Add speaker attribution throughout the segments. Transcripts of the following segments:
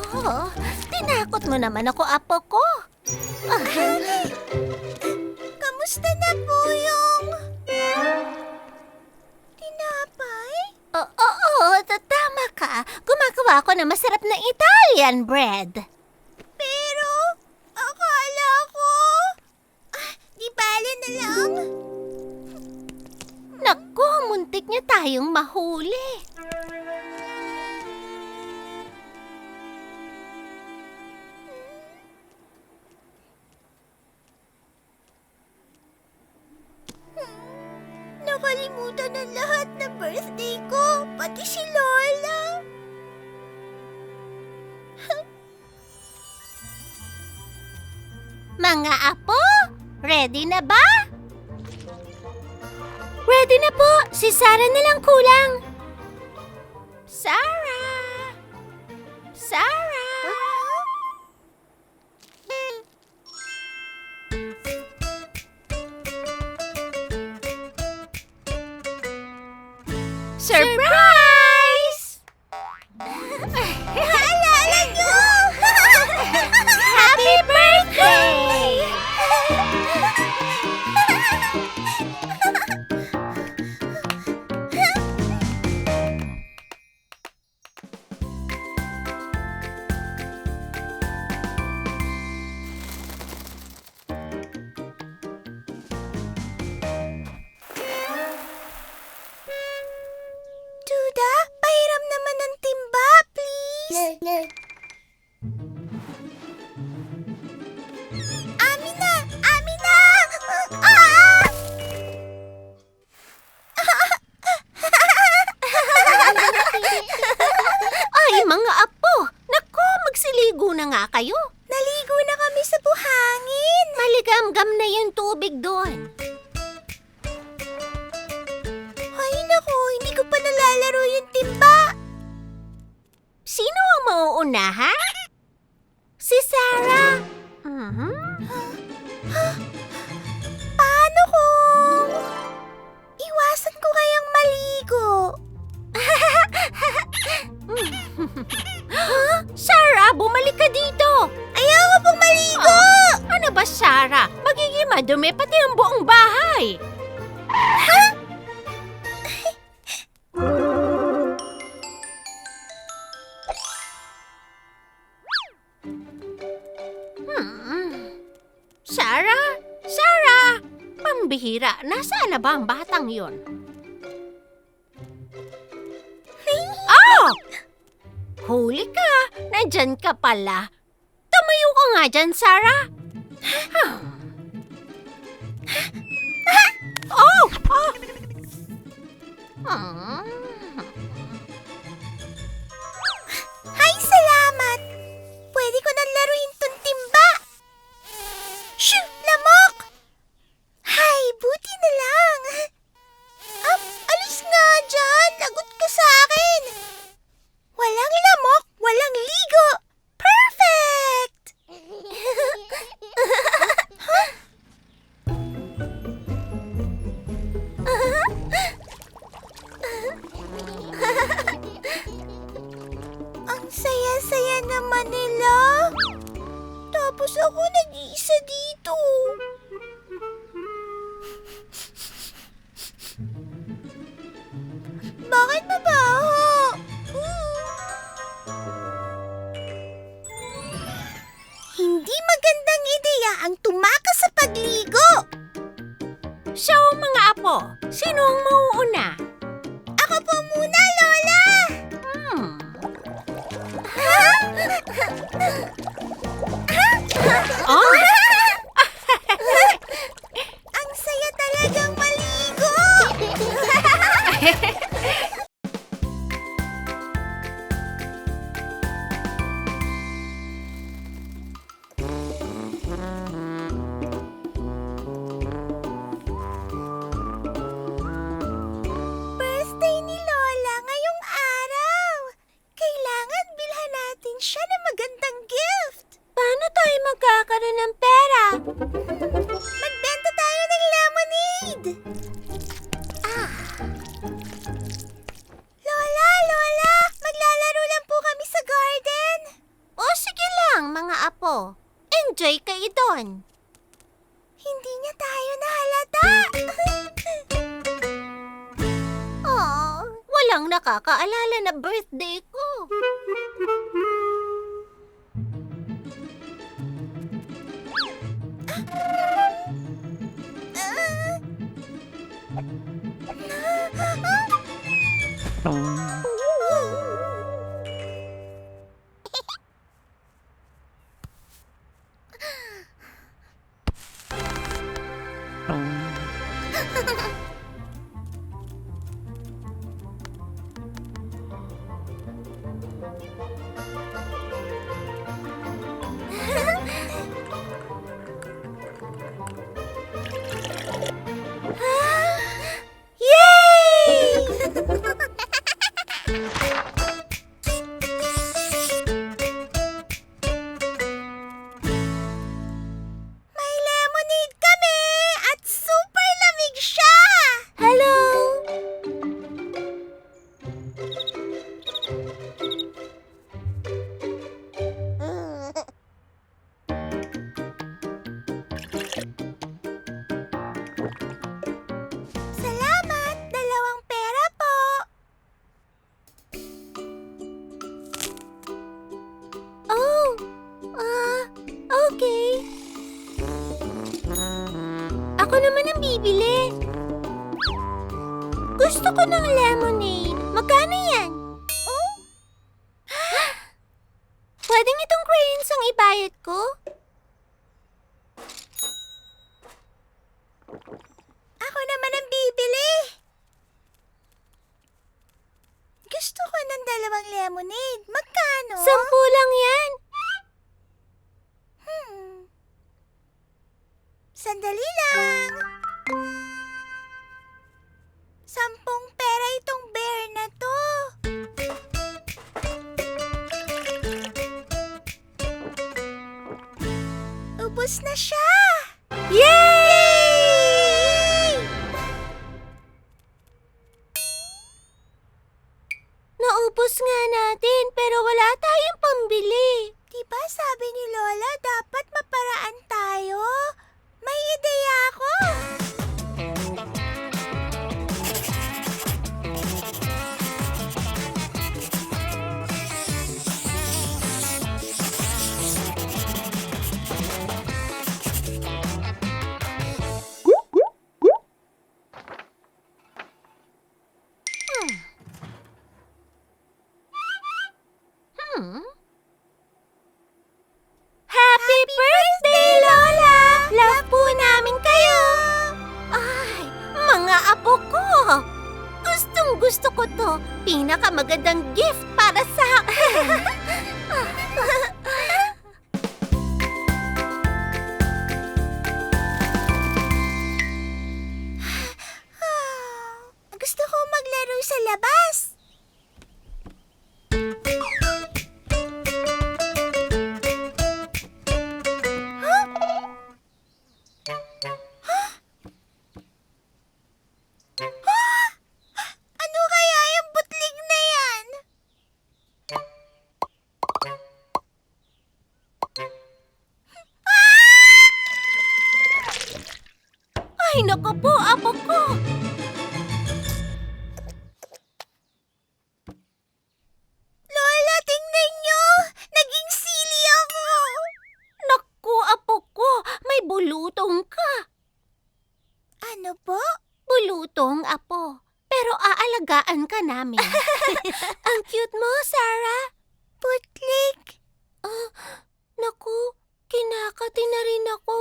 Speaker 1: Oh, tinakot mo naman ako, apo ko.
Speaker 2: Kamusta na po yung... tinapay?
Speaker 1: Tama ka. Gumagawa ako ng masarap na Italian bread.
Speaker 2: Pero, akala ko... di bale na lang.
Speaker 1: Naku, muntik niya tayong mahuli.
Speaker 2: Nakalimutan ng lahat na birthday ko, pati si Lola.
Speaker 1: Mga apo, ready na ba? Ready na po. Si Sarah na lang kulang. Sarah! Sarah! Surprise!
Speaker 2: Naalala niyo!
Speaker 1: Happy birthday!
Speaker 2: Duda, pahiram naman ng timba, please. Amina! Amina! Ah!
Speaker 1: Ay, mga apo! Naku, magsiligo na nga kayo.
Speaker 2: Naligo na kami sa buhangin.
Speaker 1: Maligam-gam na yung tubig doon.
Speaker 2: Ay, naku, hindi ko pa nalalaro yung timba.
Speaker 1: Sino ang mauuna, ha? Si Sarah. Mhm.
Speaker 2: Paano kung... iwasan ko kayang maligo?
Speaker 1: Sarah, bumalik ka dito.
Speaker 2: Ayoko pong maligo!
Speaker 1: Ano ba, Sarah? Magiging madumi pati ang buong bahay. Sarah? Sarah! Pambihira, nasaan na ba ang batang yon? Oh! Huli ka! Nandyan ka pala. Tumayo ka nga dyan, Sarah. Oh! Oh! Hmm.
Speaker 2: Ay, salamat! Pwede ko nang laruin tong timba. Shoo! Lamok! Hay, buti na lang. Alis nga dyan. Lagot ka sa akin. Walang lamok, walang ligo. Perfect! Ang saya-saya naman nila. Tapos ako nag-iisa dito. Bakit mabaho? Hindi magandang ideya ang tumakas sa pagligo.
Speaker 1: So, mga apo, sino ang mauuna?
Speaker 2: Ako po muna, Lola.
Speaker 1: Oh?
Speaker 2: Ang saya talagang maligo.
Speaker 1: Apo. Enjoy kayo doon.
Speaker 2: Hindi niya tayo nahalata.
Speaker 1: Oh, walang nakakaalala na birthday ko.
Speaker 2: May lemonade kami at super lamig siya.
Speaker 1: Hello!
Speaker 2: Salamat, 2 pera po.
Speaker 1: Oh, okay. Ako naman ang bibili. Gusto ko ng lemonade. Magkano yan? Oh? Pwedeng itong crayons ang ibayad ko?
Speaker 2: Ako naman ang bibili. Gusto ko ng 2 lemonade. Magkano?
Speaker 1: 10 lang yan.
Speaker 2: Sandali lang. 10 pera itong bear na to. Ubus na siya.
Speaker 1: Yay! Naubos nga natin pero wala tayong pambili.
Speaker 2: Diba sabi ni Lola dapat maparaan tayo? May ideya ako.
Speaker 1: Happy birthday, Lola! Love po namin kayo! Ay, mga apo ko! Gustong gusto ko to. Pinakamagandang gift para sa akin.
Speaker 2: Gusto ko maglaro sa labas. Ano kaya yung butlig na yan?
Speaker 1: Ay, naku po, apo ko!
Speaker 2: Lola, tingnan nyo! Naging silly ako!
Speaker 1: Naku, apo ko! May bulutong ka!
Speaker 2: Ano po?
Speaker 1: Bulutong, apo. Pero aalagaan ka namin. Ang cute mo, Sarah.
Speaker 2: Butlig.
Speaker 1: Naku, kinakati na rin ako.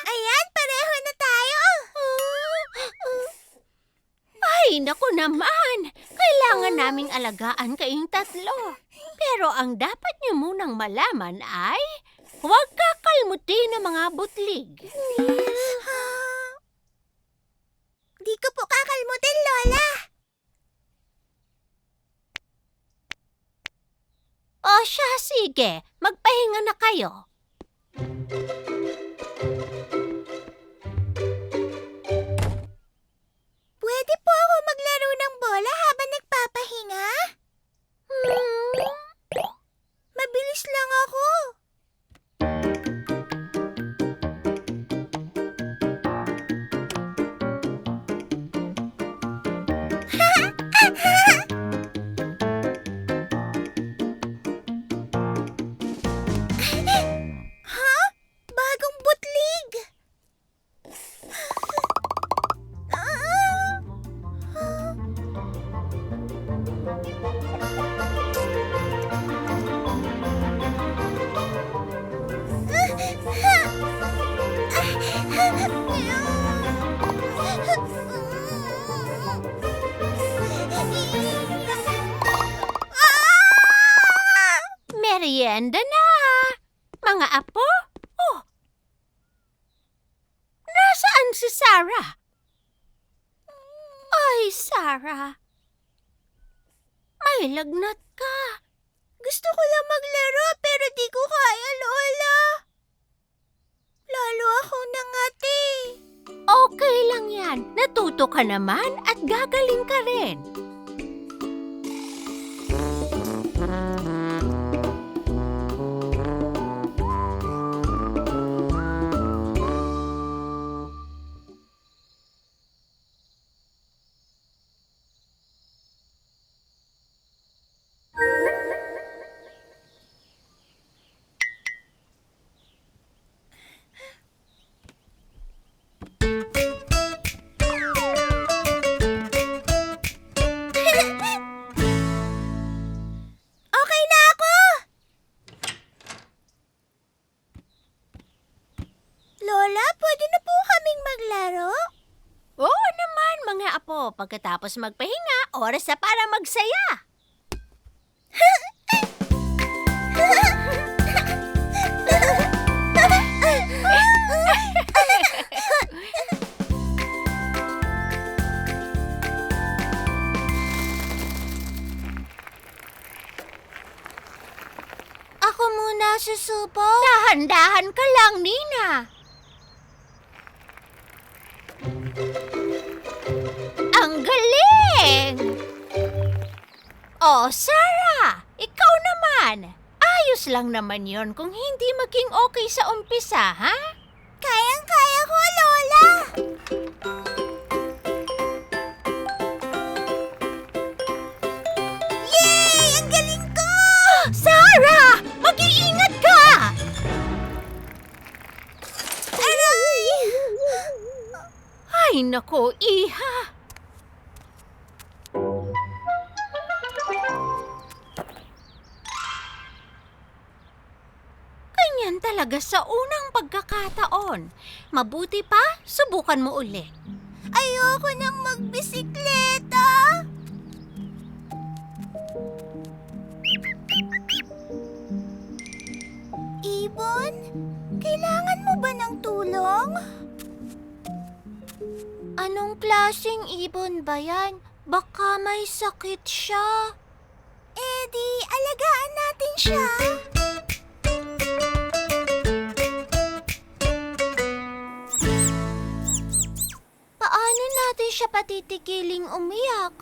Speaker 2: Ayan, pareho na tayo.
Speaker 1: Ay, naku naman. Kailangan naming alagaan kayong tatlo. Pero ang dapat niyo munang malaman ay huwag kakalmutin ang mga butlig.
Speaker 2: Di ko po kakalmutin, Lola.
Speaker 1: O siya, sige. Magpahinga na kayo. naman si Sarah? Ay, Sarah. May lagnat ka.
Speaker 2: Gusto ko lang maglaro pero di ko kaya, Lola. Lalo akong nangati.
Speaker 1: Okay lang yan. Natuto ka naman at gagaling ka rin.
Speaker 2: Okay na ako! Lola, pwede na po kaming maglaro?
Speaker 1: Oo naman, mga apo. Pagkatapos magpahinga, oras na para magsaya.
Speaker 2: Ako muna susubo.
Speaker 1: Dahan-dahan ka lang, Nina. Ang galing! Oh, Sarah! Ikaw naman! Ayos lang naman yon kung hindi maging okay sa umpisa, ha?
Speaker 2: Kayang-kaya ko, Lola. Yay! Ang galing ko!
Speaker 1: Sarah! Mag-iingat ka!
Speaker 2: Aray!
Speaker 1: Ay, nako, iha! Ganyan talaga sa unang pagkakataon. Mabuti pa, subukan mo ulit.
Speaker 2: Ayoko nang magbisikleta. Ibon, kailangan mo ba ng tulong? Anong klaseng ibon ba yan? Baka may sakit siya. Eh di, alagaan natin siya. Paano natin siya patitigiling umiyak?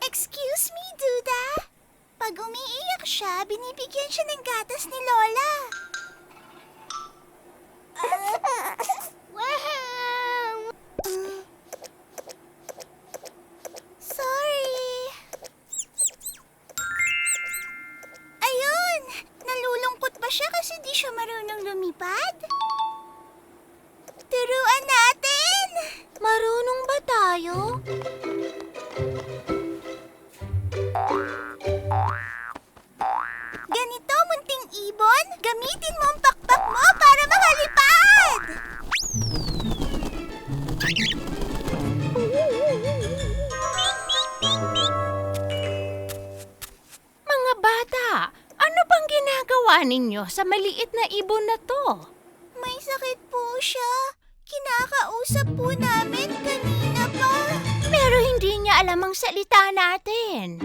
Speaker 2: Excuse me, Duda. Pag umiiyak siya, binibigyan siya ng gatas ni Lola. Sorry. Ayun! Nalulungkot ba siya kasi di siya marunong lumipad? Turuan natin! Marunong ba tayo? Ganito, munting ibon, gamitin mo ang pakpak mo para makalipad!
Speaker 1: Mga bata, ano bang ginagawa ninyo sa maliit na ibon na to?
Speaker 2: May sakit po siya. Kinakausap po namin kanina pa.
Speaker 1: Pero hindi niya alam ang salita natin.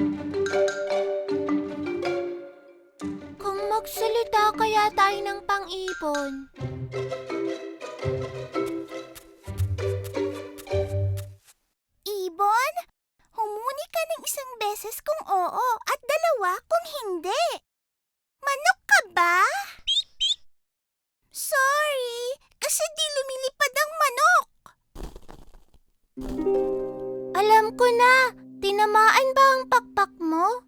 Speaker 2: Kung magsalita kaya tayo ng pang-ibon. Ibon, humuni ka ng isang beses kung oo at dalawa kung hindi. Manok ka ba? Sorry, kasi di lumilipad ang manok. Alam ko na, tinamaan ba ang pakpak mo?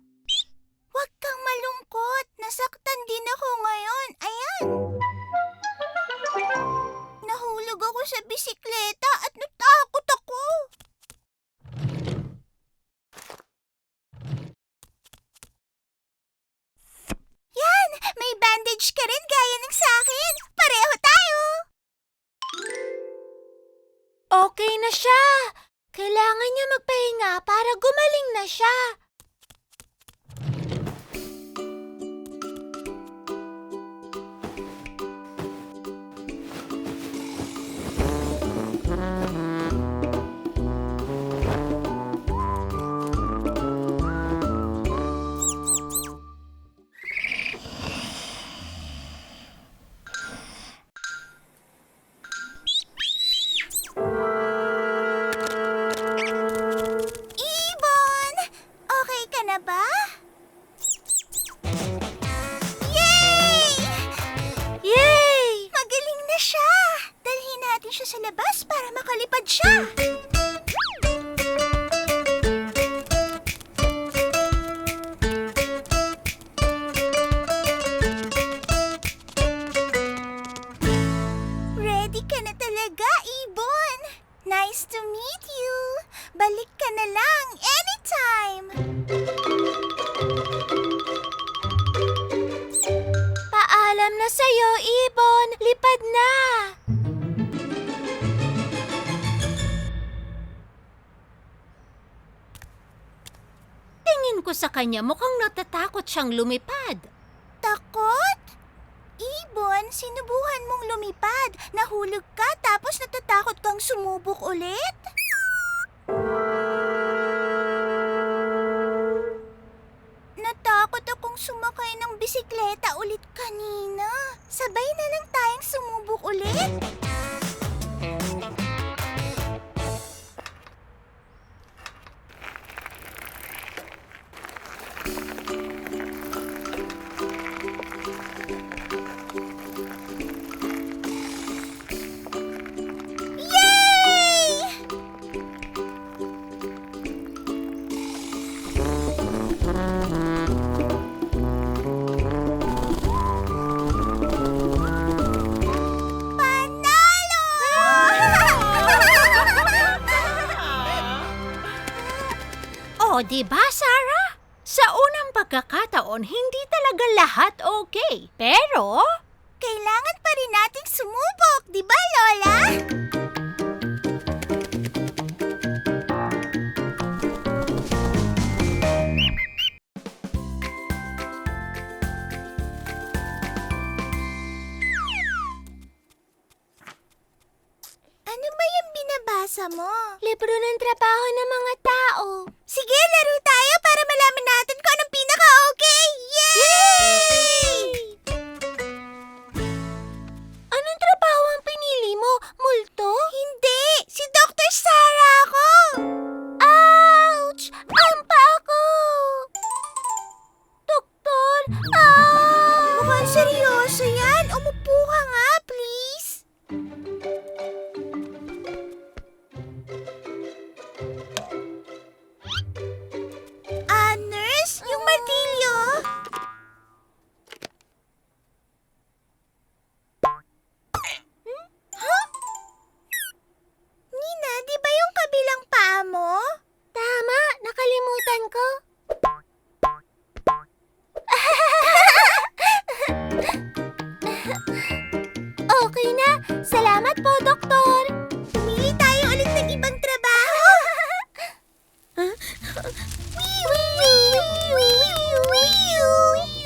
Speaker 2: Huwag kang malungkot, nasaktan din ako ngayon. Ayan. Nahulog ako sa bisikleta at natakot ako. Yan, may bandage ka rin gaya ng sa akin. Pareho tayo. Okay na siya. Kailangan niya magpahinga para gumaling na siya. natin siya sa labas para makalipad siya. Ready ka na talaga, Ibon. Nice to meet you. Balik ka na lang anytime. Paalam na sa'yo, Ibon. Lipad na.
Speaker 1: Tingin ko sa kanya mukhang natatakot siyang lumipad.
Speaker 2: Takot? Ibon, sinubuhan mong lumipad. Nahulog ka tapos natatakot kang sumubok ulit? Natakot akong sumakay ng bisikleta ulit kanina. Sabay na lang tayong sumubok ulit. Yay! Panalo!
Speaker 1: O, di ba, Sarah? Sa unang pagkakataon, hindi talaga lahat okay. Pero,
Speaker 2: Kailangan pa rin nating sumubok, di ba, Lola? Ano ba yung binabasa mo? Libro ng trabaho ng mga tao. Sige, laro tayo para malaman natin kung anong pinaka-okay. Yay! Anong trabaho ang pinili mo? Multo? Hindi! Si Dr. Sarah ako! Ouch! Ang paa ko! Doktor! Mukhang seryoso yan. Umupo ka nga, please. Nurse? Yung martilyo? Huh? Nina, di ba yung kabilang paa mo? Tama, nakalimutan ko. Okay na. Salamat po, Doktor. Pumili tayo ulit ng ibang trabaho.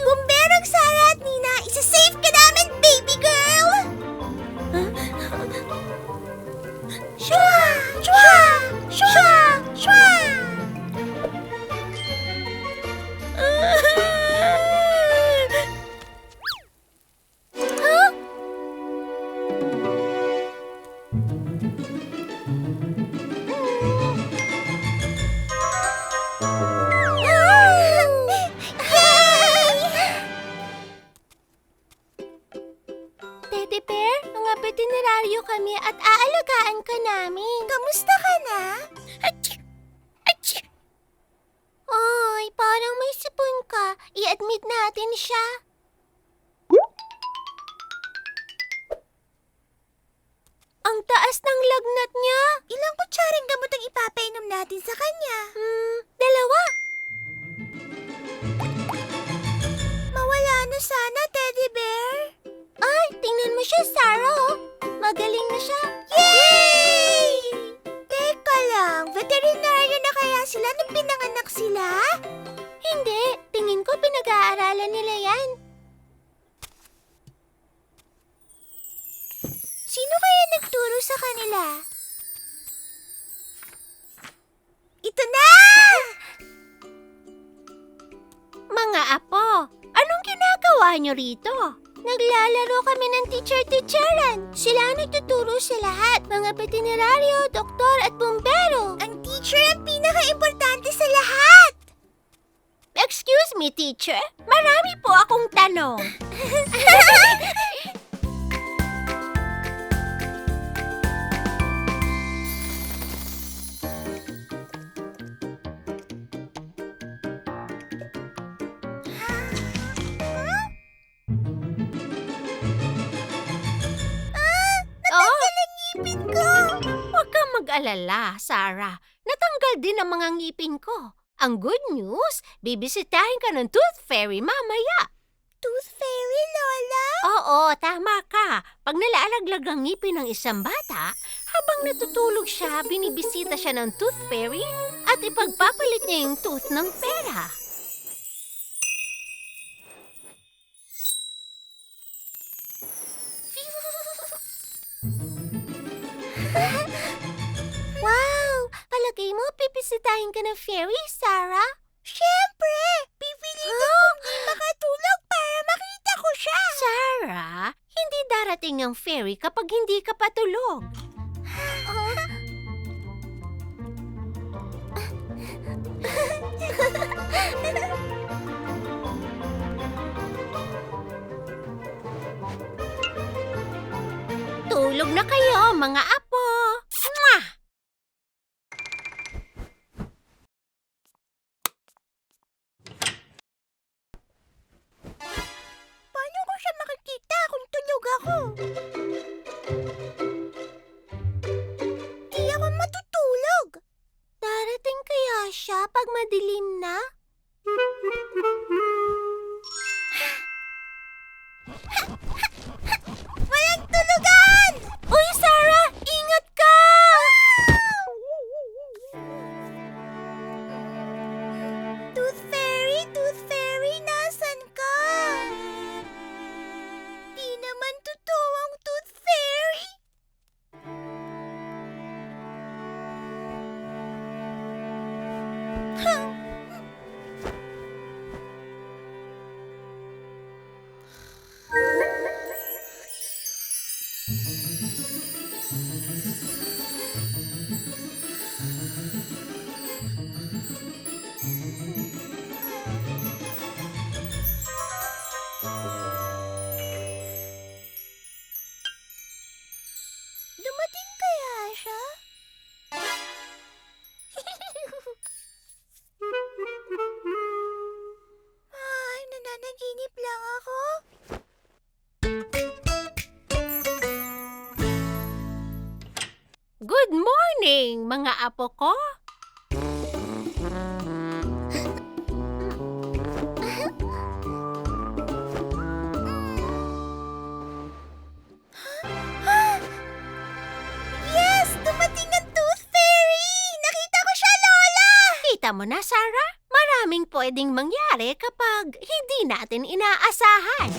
Speaker 2: Bumberong Sarah at Nina, isa-save ka namin, baby girl! Shwa! Shwa! Shwa! Shwa! Huh? Teddy Bear, mga veterinaryo kami at aalagaan ka namin. Kamusta ka na? Ay, parang may sipon ka. I-admit natin siya. Ang taas ng lagnat niya. Ilang kutsaring gamot ang ipapainom natin sa kanya? 2. Mawala na sana, Teddy Bear. Ay, tingnan mo siya, Sarah. Oh. Magaling na siya. Yay! Teka lang, veterinaryo na kaya sila nung pinanganak sila? Hindi, tingin ko pinag-aaralan nila yan. Sino kaya nagturo sa kanila? Ito na!
Speaker 1: mga apo, anong ginagawa niyo rito?
Speaker 2: Naglalaro kami ng teacher-teacheran. Sila ang nagtuturo sa lahat. Mga veterinaryo, doktor at bumbero. Ang teacher ang pinaka-importante sa lahat.
Speaker 1: Excuse me, teacher. Marami po akong tanong. mag-alala, Sarah. Natanggal din ang mga ngipin ko. Ang good news, bibisitahin ka ng Tooth Fairy mamaya.
Speaker 2: Tooth Fairy, Lola?
Speaker 1: Oo, tama ka. Pag nalaalaglag ang ngipin ng isang bata, habang natutulog siya, binibisita siya ng Tooth Fairy at ipagpapalit niya yung tooth ng pera.
Speaker 2: Wow!
Speaker 1: Palagay mo, pipisitahin ka ng fairy, Sarah?
Speaker 2: Siyempre! Pipilitin kong di makatulog para makita ko siya!
Speaker 1: Sarah, hindi darating ang fairy kapag hindi ka patulog. Tulog na kayo, mga apo! Mwah!
Speaker 2: Paano ko siya makikita kung tulog ako? Di ako matutulog.
Speaker 1: Darating kaya siya pag madilim na?
Speaker 2: Walang tulugan!
Speaker 1: Uy, Sarah! Ingat ka!
Speaker 2: Tooth Fairy, nasan ka? Di naman totoo ang Tooth Fairy. Dumating kaya siya? Ay, nananaginip lang ako.
Speaker 1: Good morning, mga apo ko!
Speaker 2: Yes! Dumating ang Tooth Fairy! Nakita ko siya, Lola!
Speaker 1: Kita mo na, Sarah? Maraming pwedeng mangyari kapag hindi natin inaasahan.